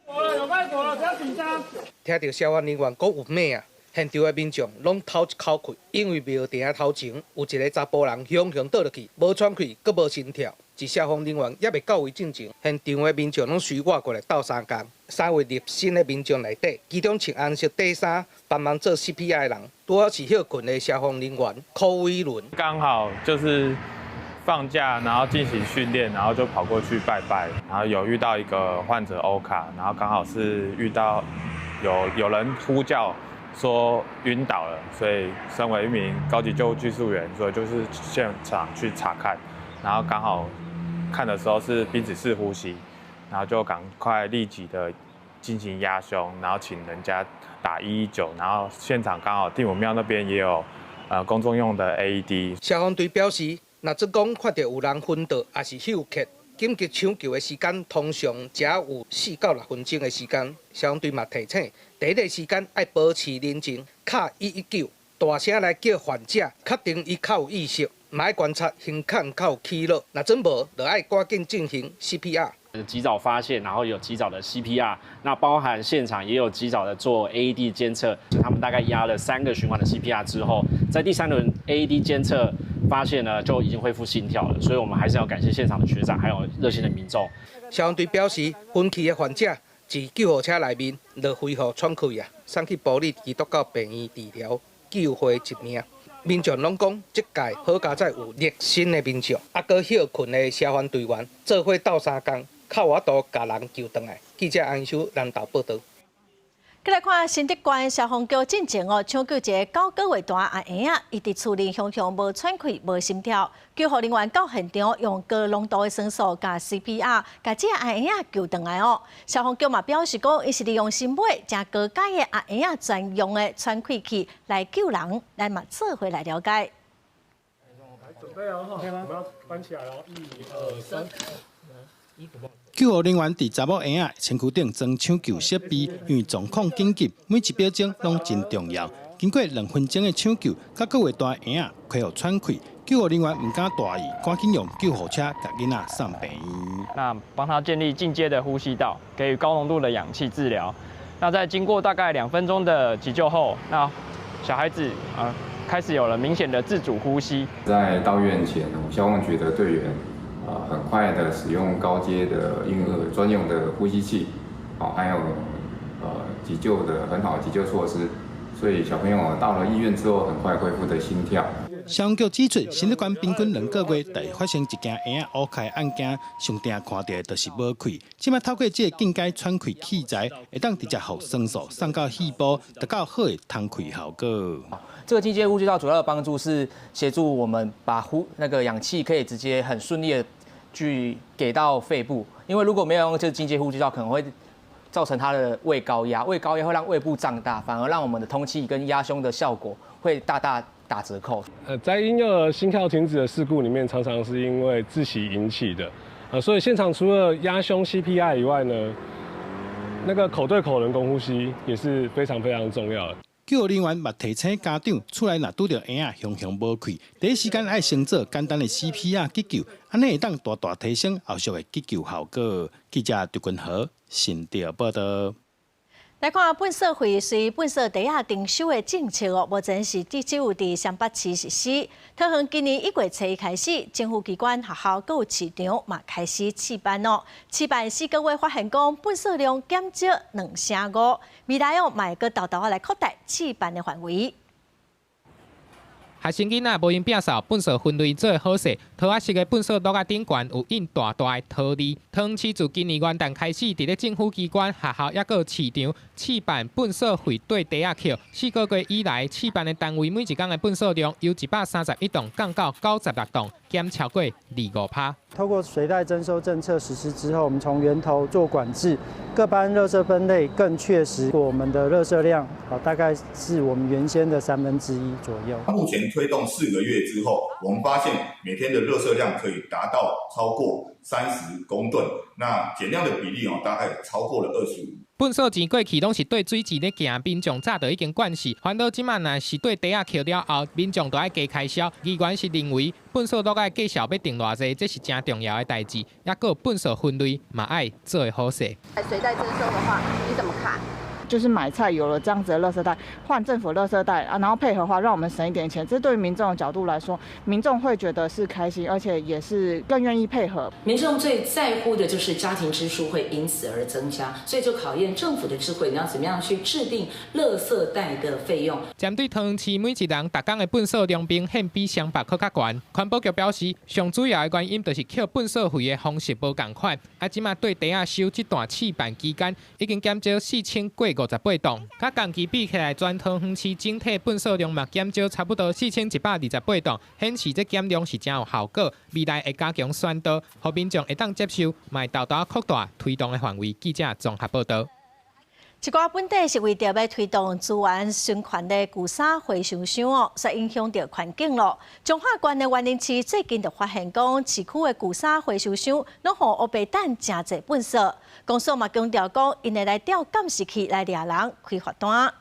有歹大了，不要紧张。听到消防人员讲有命啊！ 现场的民众拢透一口气，因为庙埕头前有一个查甫人雄雄倒落去，无喘气，阁无心跳。一消防人员也未到位进前，现场的民众拢随我过来斗相共。3位入新的民众内底，其中穿红色底衫帮忙做 CPR 的人，拄好是休困的消防人员柯威伦。刚好就是放假，然后进行训练，然后就跑过去拜拜，然后有遇到一个患者欧卡，然后刚好是遇到有人呼叫说晕倒了，所以身为一名高级救护技术员，所以就是现场去查看，然后刚好看的时候是鼻子式呼吸，然后就赶快立即的进行压胸，然后请人家打119，然后现场刚好地母庙那边也有公众用的 AED。消防队表示，若真讲看到有人昏倒，也是休克，紧急抢救的时间通常只有4到6分钟的时间。消防队嘛提醒，第一个时间要保持冷静，敲119，大声来叫患者，确定伊较有意识。买观察胸腔较有起落，那真无就要赶紧进行 CPR。及早发现，然后有及早的 CPR， 那包含现场也有及早的做 AED 监测。他们大概压了3个循环的 CPR 之后，在第3轮 AED 监测发现呢，就已经恢复心跳了。所以我们还是要感谢现场的学长，还有热心的民众。消防队表示，昏去的患者自救护车内面就恢复喘气啊，送去部里移督到病院治疗，救回一命。民众拢讲，这届好佳在有热心的民众，搁休困的消防队员，做伙斗相共，靠我度把人救回来。记者安修南投报道。再来看新竹县消防局进前抢救一个9个月大阿婴仔，伊伫厝里胸无喘气、无心跳，救护人员到现场用高浓度的酸素加 CPR， 把这阿婴仔救回来消防局嘛表示讲，伊是利用新买正高阶的阿婴仔专用的喘气器来救人，咱嘛做回来了解。准备哦，我们要翻起来哦，1、2、3。救护人员伫查某婴仔身躯顶装抢救设备，因为状况紧急，每一秒钟拢真重要。经过2分钟的抢救，9个月大婴仔恢复喘气，救护人员唔敢大意，赶紧用救护车把囡仔送病院。那帮他建立进阶的呼吸道，给予高浓度的氧气治疗。那在经过大概2分钟的急救后，那小孩子开始有了明显的自主呼吸。在到院前，消防局的队员很快的使用高阶的婴儿专用的呼吸器，还有急救的很好的急救措施，所以小朋友到了医院之后，很快恢复的心跳。消防局指出，新竹县平均2个月才发生一件婴仔乌开案件，上定看到的就是无气。即摆透过这个进阶喘气器材，会当直接互酸素送到肺部，达到好的通气效果。这个进阶呼吸道主要的帮助是协助我们把氧气可以直接很顺利的去给到肺部，因为如果没有用这进阶呼吸道，可能会造成它的胃高压，胃高压会让胃部胀大，反而让我们的通气跟压胸的效果会大大打折扣。在婴幼儿心跳停止的事故里面，常常是因为窒息引起的，所以现场除了压胸 CPR 以外呢，那个口对口人工呼吸也是非常非常重要的。救护人员嘛提醒家长，厝内若拄到婴仔胸无气，第一时间爱先做简单的 CPR 急救，安尼会当大大提升后续的急救效果。记者刘君豪新竹报道。来看本社会随本社地下征收的政策目前是只有伫双北市实施。桃园今年1月1日开始，政府机关、学校各有市场嘛开始试办试办4个月，发现讲本社量减少2.5%，未来嘛会搁豆豆来扩大试办的范围。学生囡仔无因摒扫，粪扫分类做好势。桃仔市的粪扫垛仔顶悬有印大大的桃字。桃园市自今年元旦开始，伫咧政府机关、学校也个市场试办粪扫汇兑地下桥。4个月以来，试办的单位每一天的粪扫量由131栋降到96栋，减超过25%。透过随袋征收政策实施之后，我们从源头做管制，各班垃圾分类更确实。我们的垃圾量大概是我们原先的1/3左右。目前推动4个月之后，我们发现每天的垃圾量可以达到超过30公吨，那减量的比例大概超过了25%。粪扫钱过去拢是对水池咧行，民众早就已经惯势。反倒即马若是对地下桥了后，民众就要加开销。议员是认为粪扫垛仔计数要定偌济，这是真重要的代志。也个粪扫分类嘛爱做好势。随袋征收的话，你怎么看？就是买菜有了这样子的垃圾袋，换政府垃圾袋啊，然后配合的话，让我们省一点钱。这对于民众的角度来说，民众会觉得是开心，而且也是更愿意配合。民众最在乎的就是家庭支出会因此而增加，所以就考验政府的智慧，你要怎么样去制定垃圾袋的费用。针对桃园市每一人逐工的粪扫量比现比双北搁较悬，环保局表示，上主要的原因就是扣粪扫费的方式无共款。即马对地下收这段试办期间，已经减少4000过58吨，甲同期比起来，全桃园市整体粪扫量嘛减少差不多4128吨，显示这减量是真有效果。未来会加强宣导，互民众会当接受，卖豆豆扩大推动的范围。记者综合报道。一寡本地是为着要推动资源循环的旧衫回收箱哦，所影响到环境咯。彰化县的园林区最近就发现讲，市区的旧衫回收箱拢互乌白蛋真侪粪扫。公所嘛强调讲，因会来调监视器来抓人开罚单。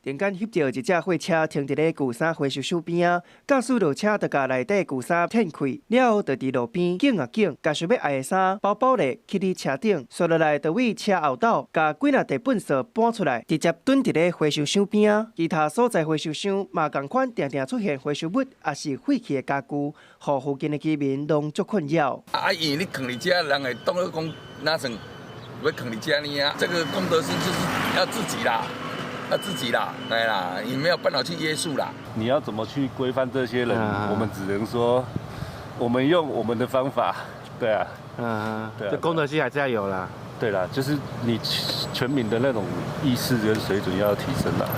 电杆翕到一架货车停伫咧旧衫回收箱边啊，驾驶落车就甲内底旧衫掀开，了后就伫路边捡啊捡，甲想要爱的衫包包咧去伫车顶，刷落来就为车后斗，甲几若地粪扫搬出来，直接蹲伫咧回收箱边啊。其他所在回收箱嘛同款，定定出现回收物，也是废弃的家具，互附近的居民拢足困扰。因为你放伫遮，人会当作讲哪算要放伫遮呢啊？这个公德心就是要自己啦。要自己啦，对啦，你没有办法去约束啦。你要怎么去规范这些人？我们只能说，我们用我们的方法，对啊，对啊，这公德心还是要有啦。对啦，就是你全民的那种意识跟水准要提升啦。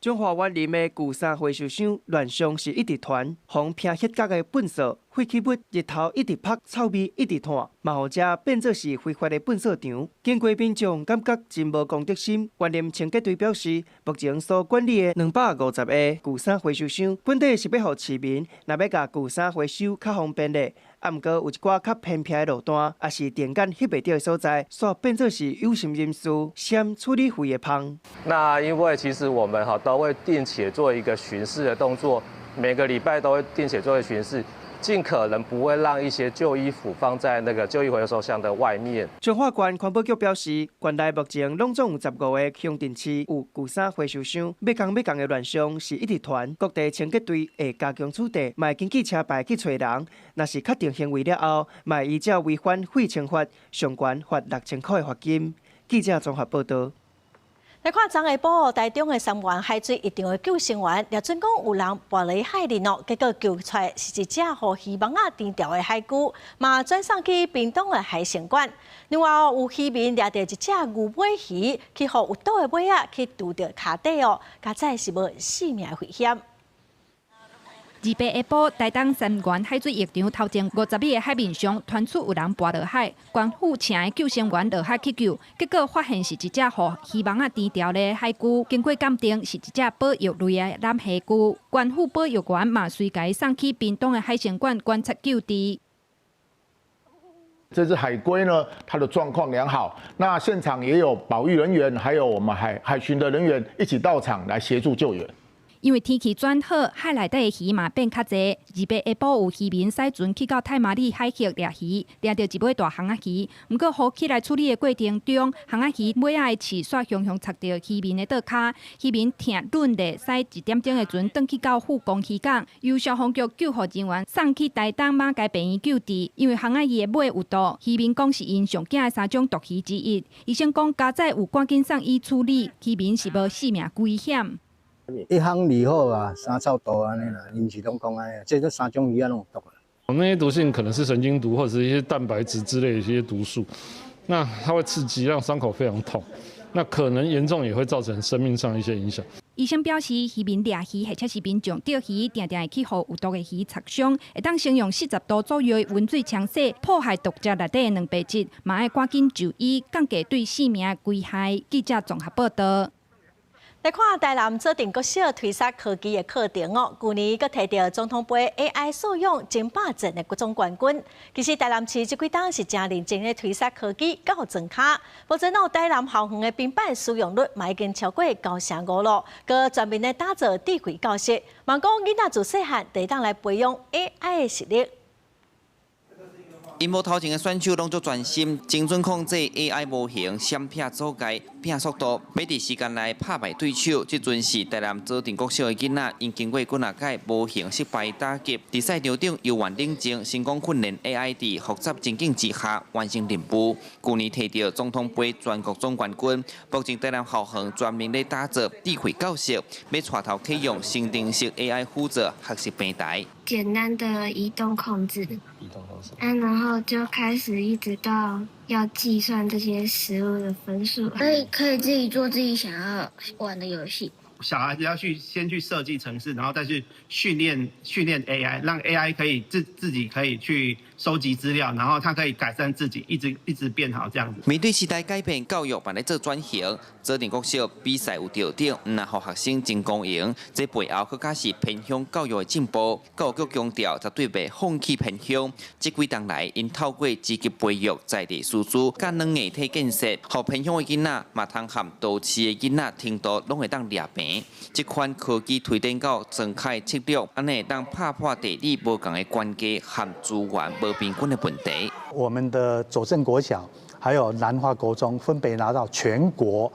彰化园林的旧衫回收箱乱象是一直传，防偏迄角的粪扫、废弃物日头一直晒，臭味一直窜，嘛互遮变作是非法的粪扫场。经过民众感觉真无公德心，园林清洁队表示，目前所管理的250个旧衫回收箱，本地是要互市民若要甲旧衫回收较方便的。毋过有一寡较偏僻的路段，也是电杆翕袂到的所在，煞变作是有心人士嫌处理费的芳。那因为其实我们都会定期做一个巡视的动作，每个礼拜都会定期做一个巡视，尽可能不会让一些旧衣服放在那个旧衣回收箱的外面。彰化县环保局表示，县内目前拢总有15个乡镇市有旧衫回收箱，要工的乱象是一直传，各地清洁队会加强处理，嘛会经过车牌去找人。若是确定行为了后，嘛会依照违反废清法，上悬罚6000块的罚金。记者综合报道。来看昨下晡，台中的三元海水一场的救生员，廖准讲有人跋落海里咯，结果救出来是一只互鱼网颠掉的海龟，嘛转送去屏东的海鲜馆。另外有渔民抓到一只鱼尾鱼，去互有毒的尾仔去拄到脚底哦，加在是无性命危险。二八下晡，台东三元海水浴场头前50米的海面上传出有人跋落海，官府请的救生员落海去救，结果发现是一只互鱼网颠掉的海龟，经过鉴定是一只保育类的蓝虾龟，官府保育员嘛随家送去屏东的海鲜馆观察救治。这只海龟呢，它的状况良好，那现场也有保育人员，还有我们海巡的人员一起到场来协助救援。因为天气转好，海内底的鱼嘛变较侪。二八下晡有渔民驶船去到太麻里海域掠鱼，掠到一尾大航仔鱼。不过好起来处理的过程中，航仔鱼尾仔的刺煞熊熊插到渔民的倒骹，渔民疼忍的驶1点钟的船转去到富工渔港，由消防局救护人员送去台东马街病院救治。因为航仔鱼的尾有毒，渔民讲是因上惊的3种毒鱼之一。医生讲加载有赶紧送医处理，渔民是无性命危险。一行二好啊，3臭毒安尼啦，因是拢讲安尼，这3种鱼啊拢有毒啦。那些毒性可能是神经毒或者是一些蛋白质之类的一些毒素，那它会刺激，让伤口非常痛，那可能严重也会造成生命上一些影响。医生表示，渔民掠鱼或者是民众钓鱼，定定会去互有毒的鱼擦伤，会当先用40度左右的温水冲洗，破坏毒汁内底的蛋白质，嘛要赶紧就医，降低对性命的危害。记者综合报道。来看台南做定国小推杀科技的课程哦，去年阁摕到总统杯 AI 素养争霸战的各种冠军。其实台南市这几档是真认真的推杀科技，甲互增卡。否则台南校园的平板使用率嘛已经超过95%了，佮全面的打造智慧教室，忙讲囡仔自细汉就当来培养 AI 的实力。因无头前的选手拢足专心，精准控制 AI 模型闪避阻碍、拼速度，要伫时间内拍败对手。即阵是台南佐定国小的囡仔，因经过几啊届模型失败打击，伫赛场顶由原冷静，成功训练 AI 伫复杂情境之下完成任务。去年摕到总统杯全国总冠军，目前台南校园专门咧打造智慧教室，要带头启用先定式 AI 辅助学习平台。简单的移动控制，然后就开始一直到要计算这些食物的分数，可以自己做自己想要玩的游戏。小孩子要先去设计程式，然后再去训练 AI， 让 AI 可以自己可以去收集资料，然后它可以改善自己，一直变好这样子。面对时代改变，教育嘛咧做转型。佐定国小比赛有得奖，唔但互学生真公赢，这背后更加是偏乡教育的进步。教育局强调，绝对袂放弃偏乡。这几年来，因透过积极培育在地师资，甲软硬体建设，互偏乡的囡仔嘛通含都市的囡仔程度拢会当抓平。这款科技推展到全开策略，安尼会当拍破地理无同的关系和资源无平均的问题。我们的左镇国小还有南华国中分别拿到全国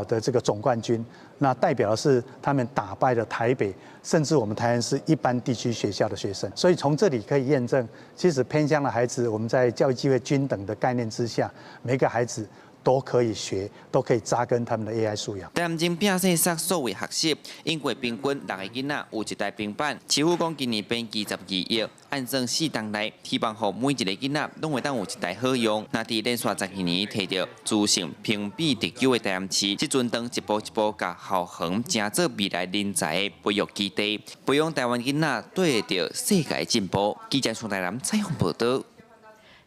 的这个总冠军，那代表的是他们打败了台北，甚至我们台南市一般地区学校的学生。所以从这里可以验证，其实偏乡的孩子，我们在教育机会均等的概念之下，每个孩子都可以学，都可以扎根他们的 AI 素养。担任拼细塞数位学习，英国平均6个囡仔有一台平板。市府讲今年编22亿，按算4档内，希望互每一个囡仔拢会当有一台好用。那伫连续12年摕到资讯评比第9的台南市，即阵当一步一步甲校园成做未来人才的培育基地，培养台湾囡仔对得到世界进步。记者从台南采访报道。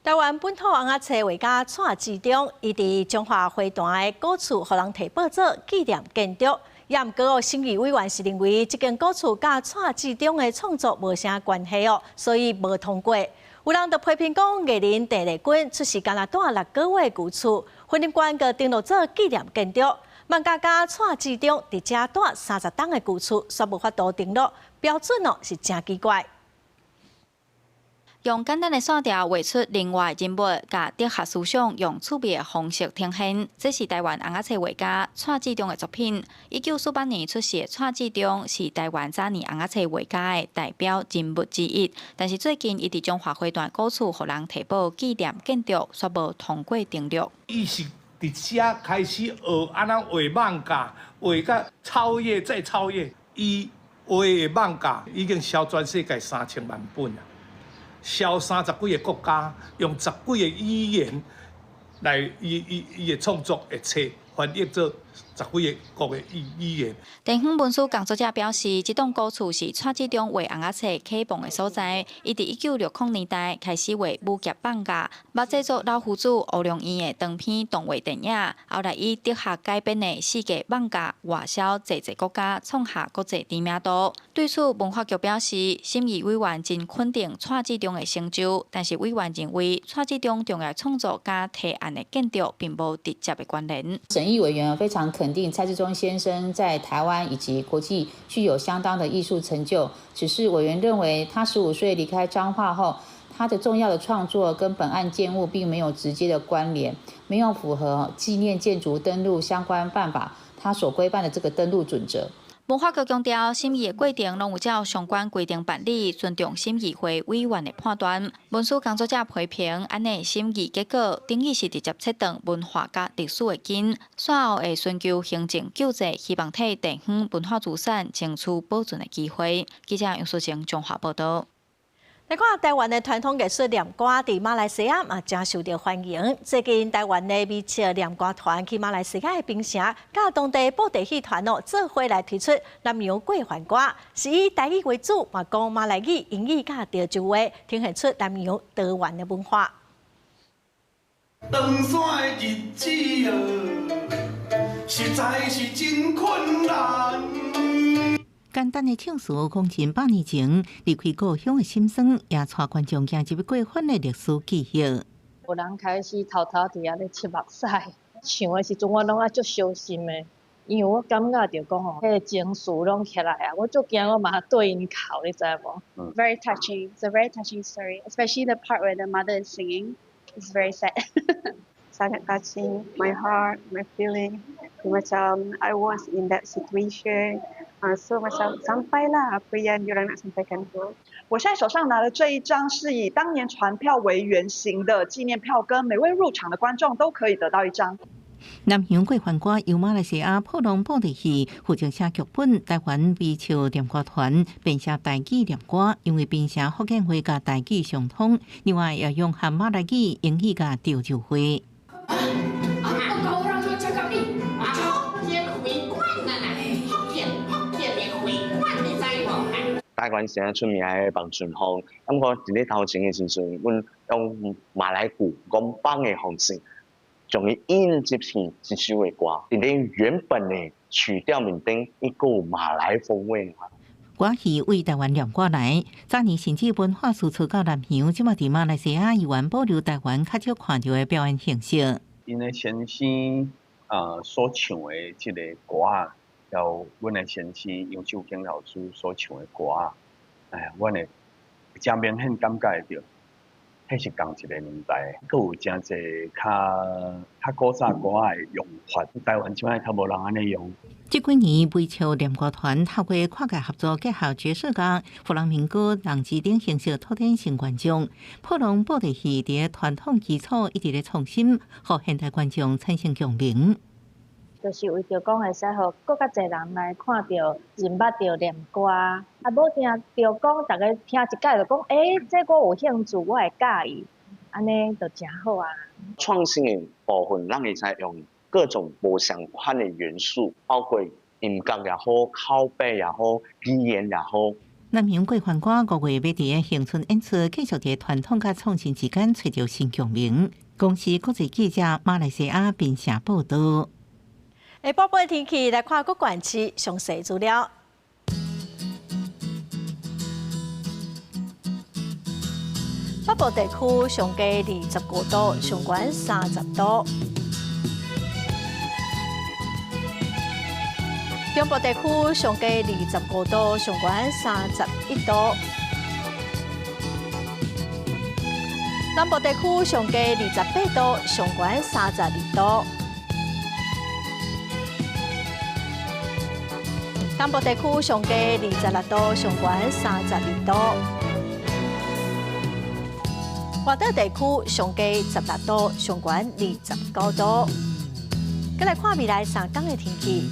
台湾本土红仔册画家蔡志忠，伊伫中华花坛的古厝，互人提报做纪念建筑。也毋过，审议委员是认为，这间古厝甲蔡志忠的创作无啥关系哦，所以无通过。有人就批评讲，艺人陈丽君出世敢若住6个月古厝，婚姻官个登录做纪念建筑。万家家蔡志忠伫遮住30栋的古厝，却无法度登录，标准哦是真奇怪。用简单的线条画出另外人物，甲哲学思想用趣味的方式呈现。这是台湾红仔册画家蔡志忠的作品。1948年出世的蔡志忠是台湾早年红仔册画家的代表人物之一。但是最近，伊伫中华花坛古厝，互人提报纪念建筑，却无通过登录。伊是伫遮开始学安怎画漫画，画甲超越再超越。伊画的漫画已经销全世界3000万本啊！销30几个国家，用10几个语言来伊的创作的册翻译做10几个国的语言。地方文书工作者表示，这栋古厝是蔡志忠画红仔册启蒙的所在。伊伫1960年代开始画武侠放假，捌制作老夫子吴良燕的长篇动画电影，后来以哲学改编的世界放假外销侪国家，创下国际知名度。对此，文化局表示，审议委员真肯定蔡志忠的成就，但是委员认为蔡志忠重要创作甲提案的建筑并无直接的关联。审议委员非常肯定蔡志忠先生在台湾以及国际具有相当的艺术成就，只是委员认为他15岁离开彰化后，他的重要的创作跟本案建物并没有直接的关联，没有符合纪念建筑登录相关办法他所规范的这个登录准则。文化局强调，审议的过程拢有照相关规定办理，尊重审议会委员的判断。文书工作者批评，安尼审议结果等于是直接切断文化甲历史的根，稍后会寻求行政救济，希望替地方文化资产争取保存的机会。记者杨淑成综合报道。来看台湾的传统艺术念歌，伫马来西亚嘛真受到欢迎。最近台湾的美籍念歌团去马来西亚的槟城，甲当地布袋戏团做伙来推出南洋过番歌，是以台语为主，嘛讲马来语、英语甲潮州话，呈现出南洋多元的文化。长山的日子实在是真困难。简单的唱词，讲真百年前离开故乡的心酸，也带观众行入过番的历史记忆。有人开始偷偷伫遐咧七目屎，唱的时阵我拢足伤心的。因为我感觉着讲吼，迄个情绪拢起来啊，我足惊我嘛对因哭，你知无？Very touching. It's a very touching story, especially the part where the mother is singing. It's very sad. Sangat touching my heart, my feeling. Macam I was in that situation. So macam sampailah apa yang diorang nak sampaikan tu. 我现在手上拿的这一张是以当年传票为原型的纪念票根，每位入场的观众都可以得到一张。南洋国番歌由马来西亚普隆布地戏负责写剧本，台湾微笑念歌团编写台语念歌，因为编写福建话甲台语相通，另外也用和马来语、英语甲潮州话。台湾现在出名的房春风，咁我伫咧头前的时阵，阮用马来语讲帮的方式，将伊印接成一首的歌，伫咧原本的曲调面顶，一个马来风味。歌戏为台湾念歌来，早年甚至文化输出到南洋，即马伫马来西亚依然保留台湾较少看到的表演形式。因的先生所唱的即个歌啊。有阮的先生杨秀京老师所唱的歌啊，哎呀，阮会真明显感觉到，迄是同一个年代，佮有真侪较古早歌的用法，台湾即摆较无人安尼用。这几年，微笑念歌团透过跨界合作，结合爵士乐、弗朗明哥、人字等形式拓展新观众。普隆布地戏伫传统基础一直咧创新，互现代观众产生共鸣。就是为着讲会使互更较侪人来看到、认捌到念歌，啊，无听着讲，大家听一解就讲，这我有兴趣，我会介意，安尼就真好啊。创新的部分，咱会使用各种无相款的元素，包括音乐也好、口碑也好、语言也好。南洋国番歌5月要伫恒春演出，继续伫传统甲创新之间找到新共鸣。公司国际记者马来西亚编写报道。下晡的天气来看各县市详细资料。北部地区上低29度，上悬30度；中部地区上低25度，上悬31度；南部地区上低28度，上悬32度。南部地区上低26度，上悬32度；华岛地区上低16度，上悬29度。再来看未来3天的天气。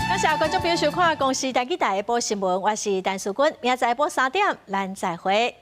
感谢观众朋友收看《公视台记台下晡新闻》，我是陈淑君，明仔载下晡3点，咱再会。